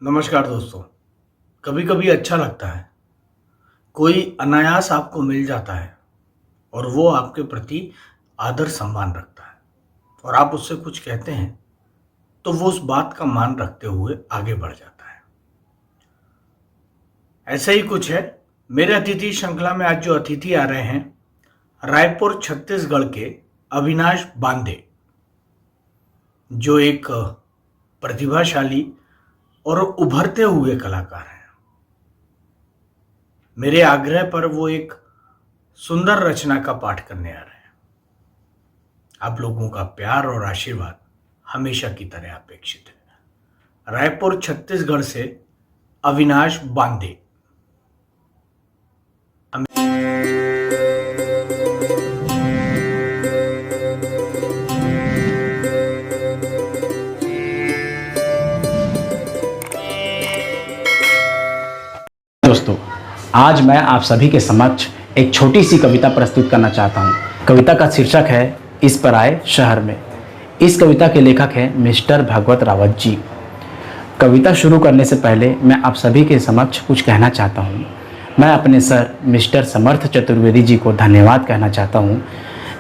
नमस्कार दोस्तों। कभी कभी अच्छा लगता है, कोई अनायास आपको मिल जाता है और वो आपके प्रति आदर सम्मान रखता है और आप उससे कुछ कहते हैं तो वो उस बात का मान रखते हुए आगे बढ़ जाता है। ऐसा ही कुछ है। मेरे अतिथि श्रृंखला में आज जो अतिथि आ रहे हैं, रायपुर छत्तीसगढ़ के अविनाश बांदे, जो एक प्रतिभाशाली और उभरते हुए कलाकार हैं। मेरे आग्रह पर वो एक सुंदर रचना का पाठ करने आ रहे हैं। आप लोगों का प्यार और आशीर्वाद हमेशा की तरह अपेक्षित है। रायपुर छत्तीसगढ़ से अविनाश बांदे। दोस्तों, आज मैं आप सभी के समक्ष एक छोटी सी कविता प्रस्तुत करना चाहता हूँ। कविता का शीर्षक है इस पर आए शहर में। इस कविता के लेखक हैं मिस्टर भागवत रावत जी। कविता शुरू करने से पहले मैं आप सभी के समक्ष कुछ कहना चाहता हूँ। मैं अपने सर मिस्टर समर्थ चतुर्वेदी जी को धन्यवाद कहना चाहता हूँ,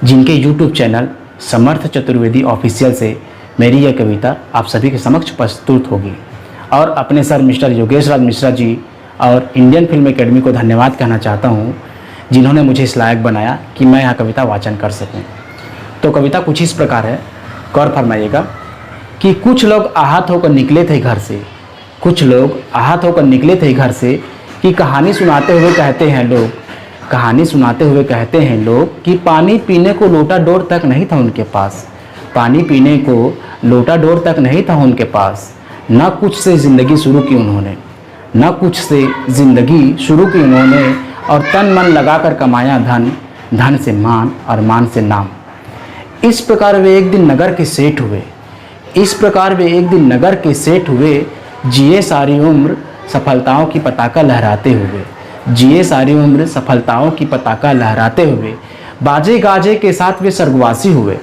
जिनके यूट्यूब चैनल समर्थ चतुर्वेदी ऑफिशियल से मेरी यह कविता आप सभी के समक्ष प्रस्तुत होगी। और अपने सर मिस्टर योगेश राज मिश्रा जी और इंडियन फिल्म एकेडमी को धन्यवाद कहना चाहता हूँ, जिन्होंने मुझे इस लायक बनाया कि मैं यह कविता वाचन कर सकूँ। तो कविता कुछ इस प्रकार है, गौर फरमाइएगा कि कुछ लोग आहत होकर निकले थे घर से, कुछ लोग आहत होकर निकले थे घर से कि कहानी सुनाते हुए कहते हैं लोग, कहानी सुनाते हुए कहते हैं लोग कि पानी पीने को लोटा डोर तक नहीं था उनके पास, पानी पीने को लोटा डोर तक नहीं था उनके पास। न कुछ से ज़िंदगी शुरू की उन्होंने, न कुछ से ज़िंदगी शुरू की उन्होंने, और तन मन लगाकर कमाया धन, धन से मान और मान से नाम। इस प्रकार वे एक दिन नगर के सेठ हुए, इस प्रकार वे एक दिन नगर के सेठ हुए, जिए सारी उम्र सफलताओं की पताका लहराते हुए, जिए सारी उम्र सफलताओं की पताका लहराते हुए। बाजे गाजे के साथ वे स्वर्गवासी हुए,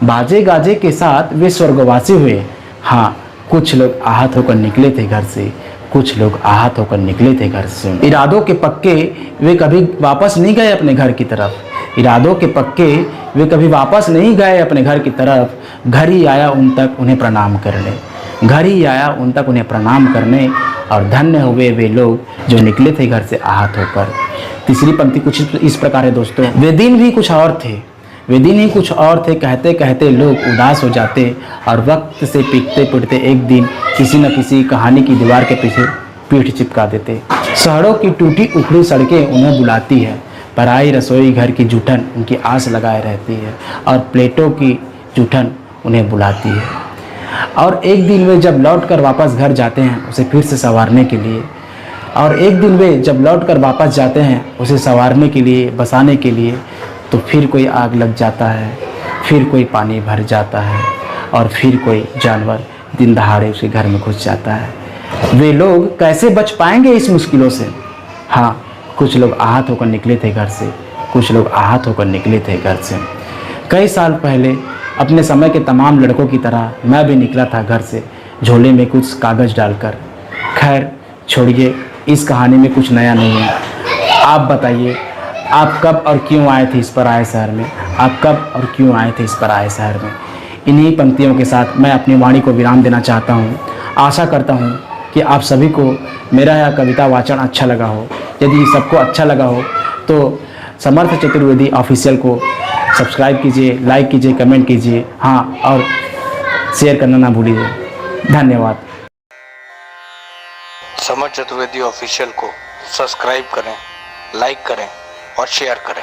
बाजे गाजे के साथ वे स्वर्गवासी हुए। हाँ, कुछ लोग आहत होकर निकले थे घर से, कुछ लोग आहत होकर निकले थे घर से। इरादों के पक्के वे कभी वापस नहीं गए अपने घर की तरफ, इरादों के पक्के वे कभी वापस नहीं गए अपने घर की तरफ। घर ही आया उन तक उन्हें प्रणाम करने, घर ही आया उन तक उन्हें प्रणाम करने, और धन्य हुए वे लोग जो निकले थे घर से आहत होकर। तीसरी पंक्ति कुछ इस प्रकार है दोस्तों। वे दिन भी कुछ और थे, वे दिन ही कुछ और थे, कहते कहते लोग उदास हो जाते, और वक्त से पीटते पीटते एक दिन किसी न किसी कहानी की दीवार के पीछे पीठ चिपका देते। शहरों की टूटी उखड़ी सड़कें उन्हें बुलाती है, पराई रसोई घर की जूठन उनकी आस लगाए रहती है, और प्लेटों की जूठन उन्हें बुलाती है। और एक दिन वे जब लौट कर वापस घर जाते हैं उसे फिर से संवारने के लिए, और एक दिन वे जब लौट कर वापस जाते हैं उसे संवारने के लिए, बसाने के लिए, तो फिर कोई आग लग जाता है, फिर कोई पानी भर जाता है, और फिर कोई जानवर दिन दहाड़े उसके घर में घुस जाता है। वे लोग कैसे बच पाएंगे इस मुश्किलों से? हाँ, कुछ लोग आहत होकर निकले थे घर से, कुछ लोग आहत होकर निकले थे घर से। कई साल पहले अपने समय के तमाम लड़कों की तरह मैं भी निकला था घर से, झोले में कुछ कागज़ डालकर। खैर छोड़िए, इस कहानी में कुछ नया नहीं है। आप बताइए, आप कब और क्यों आए थे इस पर आए शहर में? आप कब और क्यों आए थे इस पर आए शहर में? इन्हीं पंक्तियों के साथ मैं अपनी वाणी को विराम देना चाहता हूँ। आशा करता हूँ कि आप सभी को मेरा यह कविता वाचन अच्छा लगा हो। यदि सबको अच्छा लगा हो तो समर्थ चतुर्वेदी ऑफिशियल को सब्सक्राइब कीजिए, लाइक कीजिए, कमेंट कीजिए, हाँ, और शेयर करना ना भूलिए। धन्यवाद। समर्थ चतुर्वेदी ऑफिशियल को सब्सक्राइब करें, लाइक करें और शेयर करें।